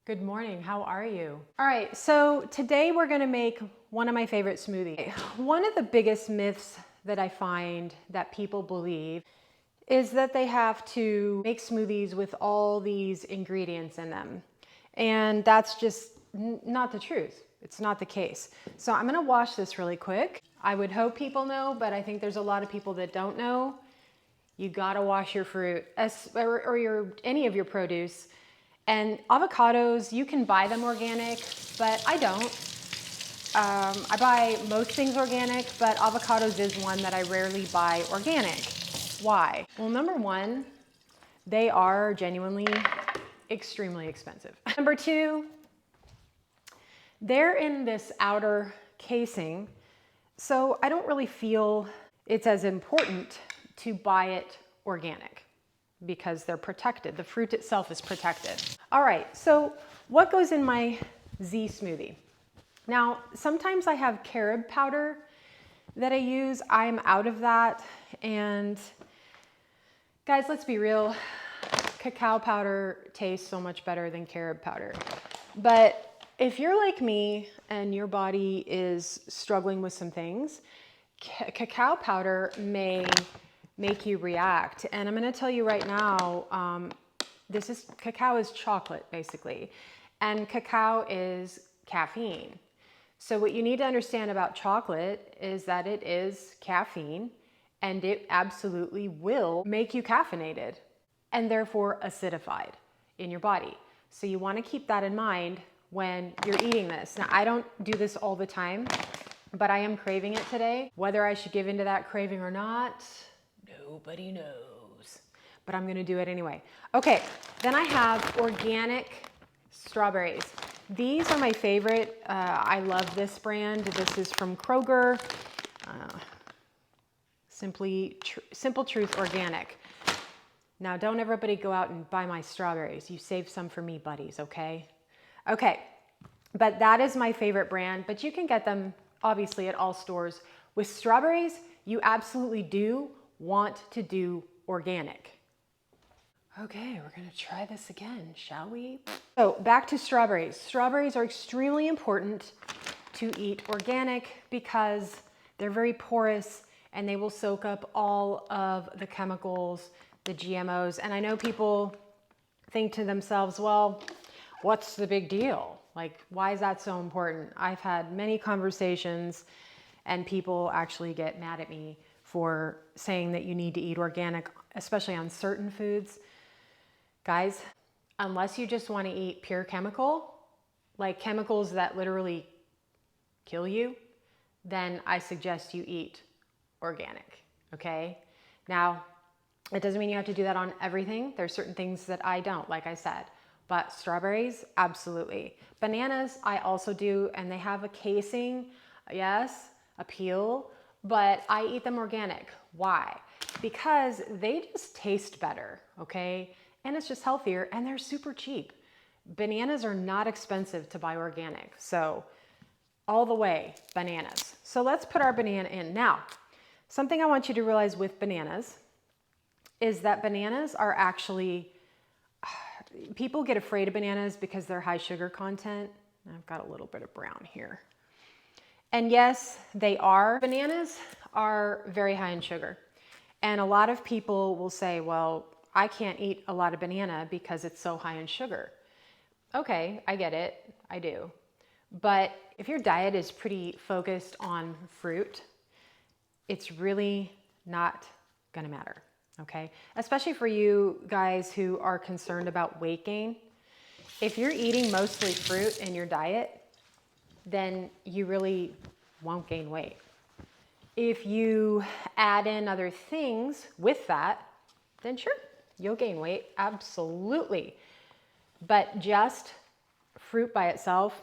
Good morning, how are you? All right, so today we're gonna make one of my favorite smoothies. One of the biggest myths that I find that people believe is that they have to make smoothies with all these ingredients in them. And that's just not the truth. It's not the case. So I'm gonna wash this really quick. I would hope people know, but I think there's a lot of people that don't know. You gotta wash your fruit or any of your produce. And avocados, you can buy them organic, but I don't. I buy most things organic, but avocados is one that I rarely buy organic. Why? Well, number one, they are genuinely extremely expensive. Number two, they're in this outer casing, so I don't really feel it's as important to buy it organic, because they're protected. The fruit itself is protected. All right, so what goes in my Z smoothie? Now, sometimes I have carob powder that I use. I'm out of that. And guys, let's be real. Cacao powder tastes so much better than carob powder. But if you're like me and your body is struggling with some things, cacao powder may make you react. And I'm gonna tell you right now, cacao is chocolate basically, and cacao is caffeine. So what you need to understand about chocolate is that it is caffeine, and it absolutely will make you caffeinated and therefore acidified in your body. So you wanna keep that in mind when you're eating this. Now, I don't do this all the time, but I am craving it today. Whether I should give into that craving or not, nobody knows, but I'm gonna do it anyway. Okay, then I have organic strawberries. These are my favorite. I love this brand. This is from Kroger. Simple Truth Organic. Now, don't everybody go out and buy my strawberries. You save some for me, buddies, okay? Okay, but that is my favorite brand, but you can get them obviously at all stores. With strawberries, you absolutely do want to do organic. Okay, we're gonna try this again, shall we? So back to strawberries. Strawberries are extremely important to eat organic because they're very porous and they will soak up all of the chemicals, the GMOs. And I know people think to themselves, well, what's the big deal? Like, why is that so important? I've had many conversations and people actually get mad at me for saying that you need to eat organic, especially on certain foods. Guys, unless you just want to eat pure chemical, like chemicals that literally kill you, then I suggest you eat organic, okay? Now, it doesn't mean you have to do that on everything. There's certain things that I don't, like I said, but strawberries, absolutely. Bananas, I also do, and they have a casing, yes, a peel, but I eat them organic. Why? Because they just taste better, okay? And it's just healthier, and they're super cheap. Bananas are not expensive to buy organic, so all the way, bananas. So let's put our banana in. Now, something I want you to realize with bananas is that bananas are actually, people get afraid of bananas because they're high sugar content. I've got a little bit of brown here. And yes, they are. Bananas are very high in sugar. And a lot of people will say, well, I can't eat a lot of banana because it's so high in sugar. Okay, I get it, I do. But if your diet is pretty focused on fruit, it's really not gonna matter, okay? Especially for you guys who are concerned about weight gain. If you're eating mostly fruit in your diet, then you really won't gain weight. If you add in other things with that, then sure, you'll gain weight, absolutely. But just fruit by itself,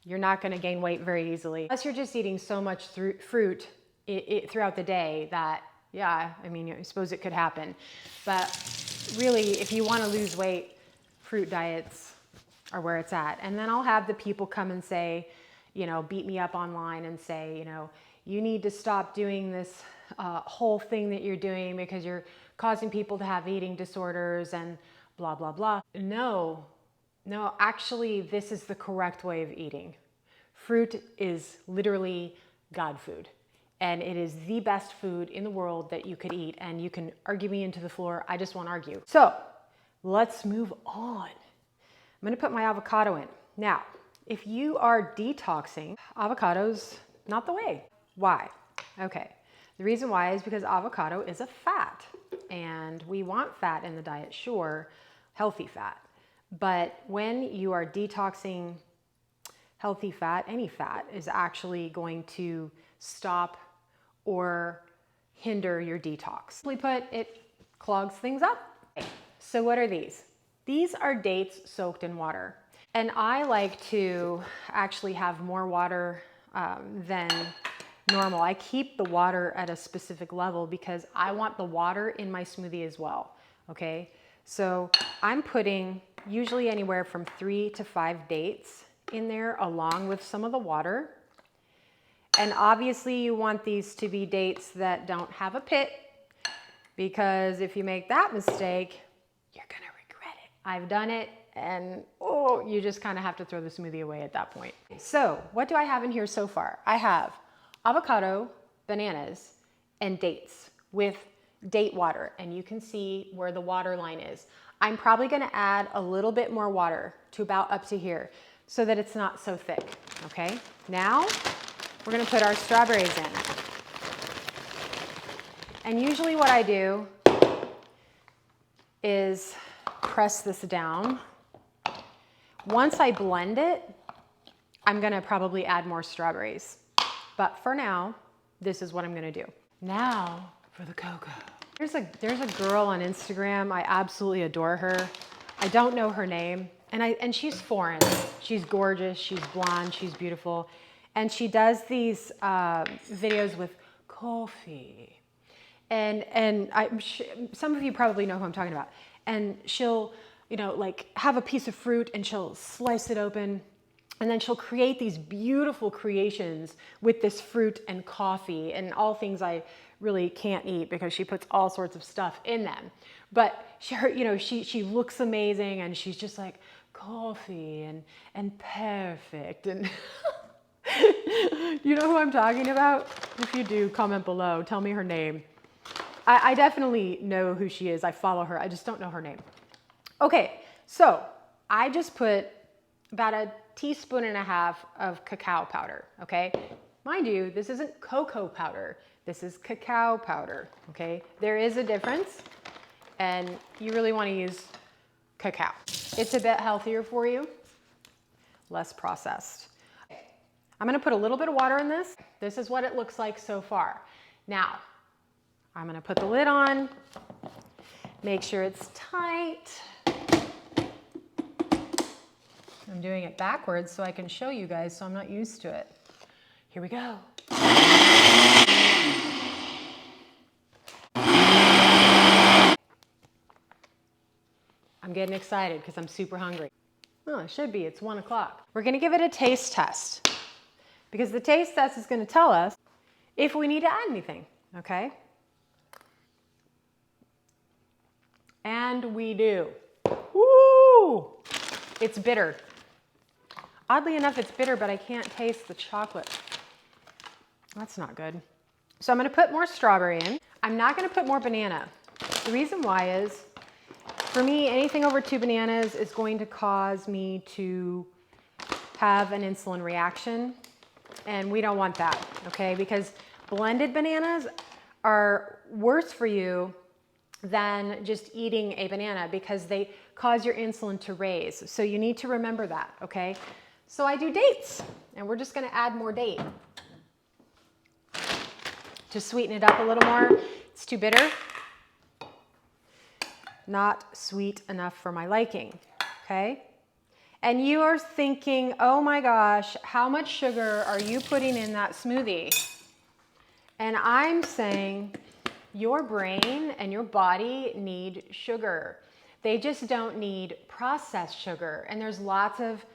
you're not gonna gain weight very easily. Unless you're just eating so much fruit throughout the day that, yeah, I mean, I suppose it could happen. But really, if you wanna lose weight, fruit diets are where it's at. And then I'll have the people come and say, beat me up online and say, you need to stop doing this whole thing that you're doing because you're causing people to have eating disorders and blah, blah, blah. No, No, actually, this is the correct way of eating. Fruit is literally God food. And it is the best food in the world that you could eat. And you can argue me into the floor. I just won't argue. So let's move on. I'm going to put my avocado in. Now, if you are detoxing, avocado's not the way. Why? Okay. The reason why is because avocado is a fat. And we want fat in the diet, sure, healthy fat. But when you are detoxing healthy fat, any fat is actually going to stop or hinder your detox. Simply put, it clogs things up. So what are these? These are dates soaked in water. And I like to actually have more water than normal. I keep the water at a specific level because I want the water in my smoothie as well, okay? So I'm putting usually anywhere from 3 to 5 dates in there along with some of the water. And obviously you want these to be dates that don't have a pit, because if you make that mistake, you're gonna regret it. I've done it, and oh, you just kind of have to throw the smoothie away at that point. So what do I have in here so far? I have avocado, bananas, and dates with date water. And you can see where the water line is. I'm probably gonna add a little bit more water to about up to here so that it's not so thick, okay? Now, we're gonna put our strawberries in. And usually what I do is press this down. Once I blend it, I'm gonna probably add more strawberries. But for now, this is what I'm gonna do. Now for the cocoa. There's a girl on Instagram, I absolutely adore her. I don't know her name, and she's foreign. She's gorgeous, she's blonde, she's beautiful. And she does these videos with coffee. And some of you probably know who I'm talking about. And she'll, like have a piece of fruit and she'll slice it open. And then she'll create these beautiful creations with this fruit and coffee and all things I really can't eat because she puts all sorts of stuff in them. But she looks amazing, and she's just like coffee and perfect. And you know who I'm talking about? If you do, comment below. Tell me her name. I definitely know who she is. I follow her. I just don't know her name. Okay, so I just put about 1.5 teaspoons of cacao powder, okay? Mind you, this isn't cocoa powder. This is cacao powder, okay? There is a difference, and you really want to use cacao. It's a bit healthier for you, less processed. I'm gonna put a little bit of water in this. This is what it looks like so far. Now, I'm gonna put the lid on, make sure it's tight. I'm doing it backwards so I can show you guys, so I'm not used to it. Here we go. I'm getting excited because I'm super hungry. Oh, it should be, it's 1 o'clock. We're gonna give it a taste test, because the taste test is gonna tell us if we need to add anything, okay? And we do. Woo! It's bitter. Oddly enough, it's bitter, but I can't taste the chocolate. That's not good. So I'm gonna put more strawberry in. I'm not gonna put more banana. The reason why is, for me, anything over 2 bananas is going to cause me to have an insulin reaction, and we don't want that, okay? Because blended bananas are worse for you than just eating a banana, because they cause your insulin to raise. So you need to remember that, okay? So I do dates, and we're just gonna add more date to sweeten it up a little more. It's too bitter. Not sweet enough for my liking, okay? And you are thinking, oh my gosh, how much sugar are you putting in that smoothie? And I'm saying your brain and your body need sugar. They just don't need processed sugar. And there's lots of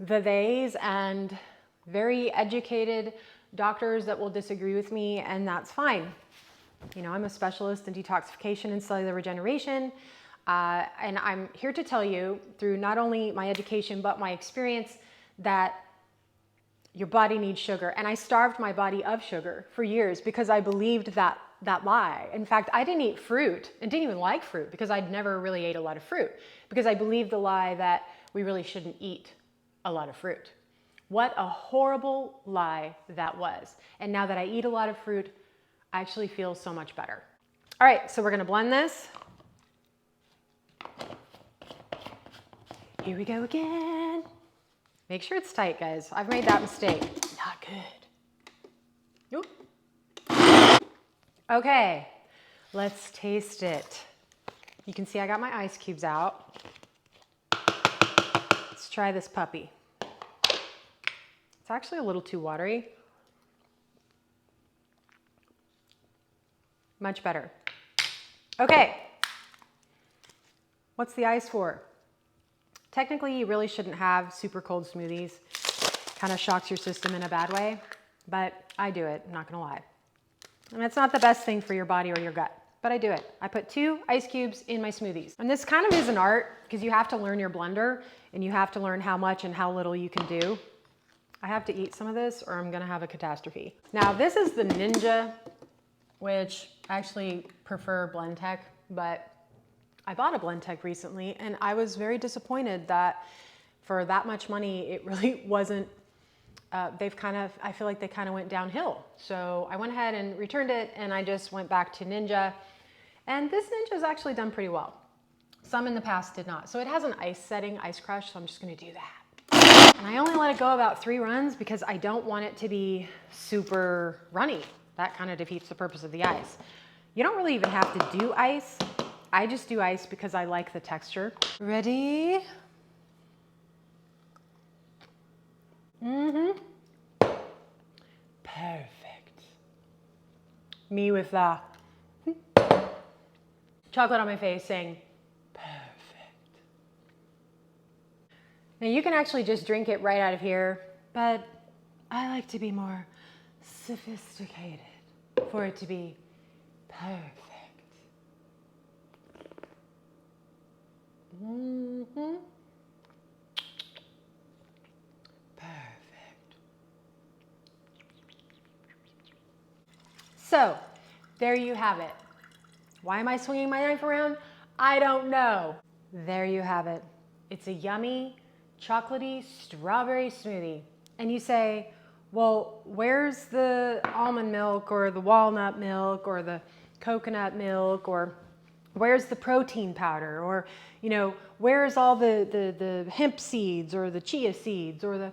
theys and very educated doctors that will disagree with me, and that's fine. I'm a specialist in detoxification and cellular regeneration. And I'm here to tell you through not only my education, but my experience that your body needs sugar. And I starved my body of sugar for years because I believed that lie. In fact, I didn't eat fruit and didn't even like fruit because I'd never really ate a lot of fruit because I believed the lie that we really shouldn't eat a lot of fruit. What a horrible lie that was. And now that I eat a lot of fruit, I actually feel so much better. All right, so we're gonna blend this. Here we go again. Make sure it's tight, guys. I've made that mistake. Not good. Oop. Okay, let's taste it. You can see I got my ice cubes out. Let's try this puppy. It's actually a little too watery. Much better. Okay, what's the ice for? Technically, you really shouldn't have super cold smoothies. Kind of shocks your system in a bad way, but I do it, I'm not gonna lie. And it's not the best thing for your body or your gut, but I do it. I put 2 ice cubes in my smoothies. And this kind of is an art because you have to learn your blender and you have to learn how much and how little you can do. I have to eat some of this or I'm gonna have a catastrophe. Now this is the Ninja, which I actually prefer Blendtec, but I bought a Blendtec recently and I was very disappointed that for that much money, it really wasn't, I feel like they kind of went downhill. So I went ahead and returned it and I just went back to Ninja. And this Ninja's actually done pretty well. Some in the past did not. So it has an ice setting, ice crush, so I'm just gonna do that. And I only let it go about 3 runs because I don't want it to be super runny. That kind of defeats the purpose of the ice. You don't really even have to do ice. I just do ice because I like the texture. Ready? Mm-hmm. Perfect. Me with the chocolate on my face saying, perfect. Now you can actually just drink it right out of here, but I like to be more sophisticated for it to be perfect. Mm-hmm. Perfect. So, there you have it. Why am I swinging my knife around? I don't know. There you have it. It's a yummy, chocolatey strawberry smoothie. And you say, well, where's the almond milk or the walnut milk or the coconut milk or where's the protein powder or, you know, where's all the hemp seeds or the chia seeds or the...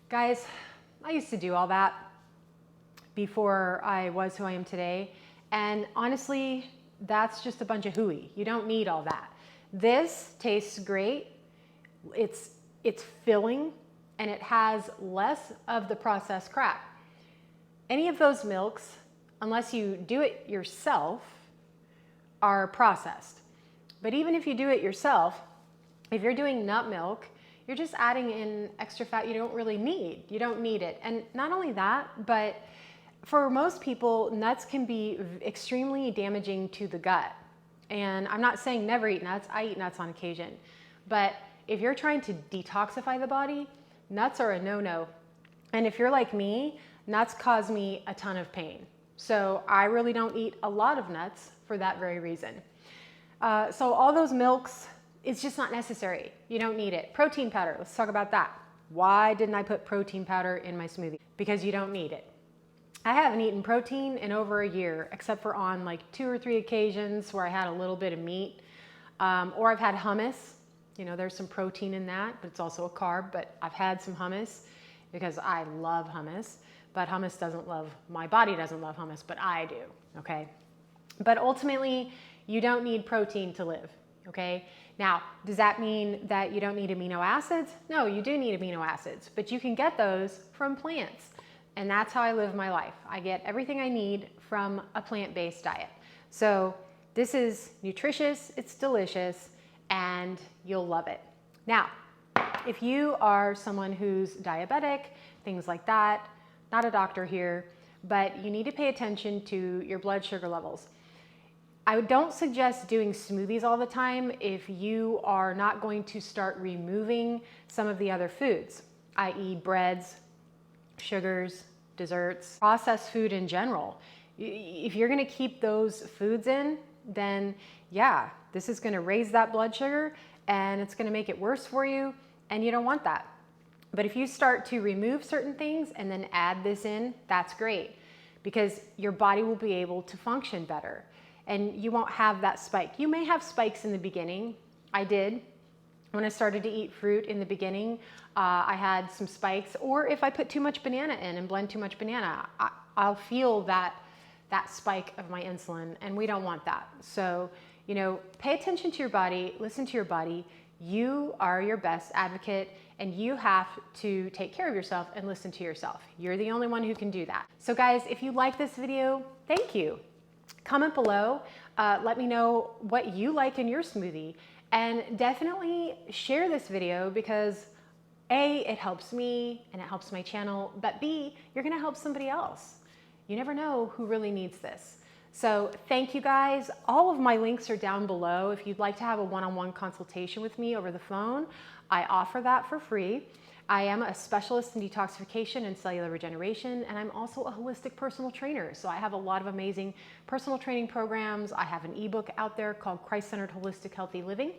Guys, I used to do all that before I was who I am today. And honestly, that's just a bunch of hooey. You don't need all that. This tastes great. It's filling and it has less of the processed crap. Any of those milks, unless you do it yourself, are processed. But even if you do it yourself, if you're doing nut milk, you're just adding in extra fat you don't really need. You don't need it. And not only that, but for most people, nuts can be extremely damaging to the gut. And I'm not saying never eat nuts. I eat nuts on occasion. But if you're trying to detoxify the body, nuts are a no-no. And if you're like me, nuts cause me a ton of pain. So I really don't eat a lot of nuts for that very reason. So all those milks, it's just not necessary. You don't need it. Protein powder, let's talk about that. Why didn't I put protein powder in my smoothie? Because you don't need it. I haven't eaten protein in over a year, except for on like 2 or 3 occasions where I had a little bit of meat, or I've had hummus. You know, there's some protein in that, but it's also a carb, but I've had some hummus because I love hummus, but hummus doesn't love, my body doesn't love hummus, but I do, okay? But ultimately, you don't need protein to live, okay? Now, does that mean that you don't need amino acids? No, you do need amino acids, but you can get those from plants. And that's how I live my life. I get everything I need from a plant-based diet. So this is nutritious, it's delicious, and you'll love it. Now, if you are someone who's diabetic, things like that, not a doctor here, but you need to pay attention to your blood sugar levels. I don't suggest doing smoothies all the time if you are not going to start removing some of the other foods, i.e. breads, sugars, desserts, processed food in general. If you're gonna keep those foods in, then yeah, this is gonna raise that blood sugar and it's gonna make it worse for you, and you don't want that. But if you start to remove certain things and then add this in, that's great, because your body will be able to function better and you won't have that spike. You may have spikes in the beginning. I did. When I started to eat fruit in the beginning, I had some spikes, or if I put too much banana in and blend too much banana, I'll feel that spike of my insulin, and we don't want that. So, you know, pay attention to your body, listen to your body. You are your best advocate, and you have to take care of yourself and listen to yourself. You're the only one who can do that. So guys, if you like this video, thank you. Comment below, let me know what you like in your smoothie, and definitely share this video, because A, it helps me and it helps my channel, but B, you're gonna help somebody else. You never know who really needs this. So thank you guys. All of my links are down below. If you'd like to have a one-on-one consultation with me over the phone, I offer that for free. I am a specialist in detoxification and cellular regeneration, and I'm also a holistic personal trainer. So I have a lot of amazing personal training programs. I have an ebook out there called Christ-Centered Holistic Healthy Living.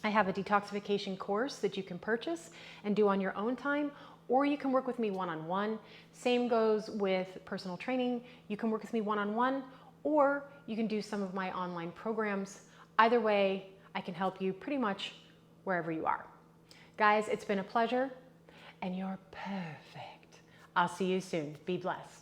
I have a detoxification course that you can purchase and do on your own time, or you can work with me one-on-one. Same goes with personal training. You can work with me one-on-one, or you can do some of my online programs. Either way, I can help you pretty much wherever you are. Guys, it's been a pleasure, and you're perfect. I'll see you soon. Be blessed.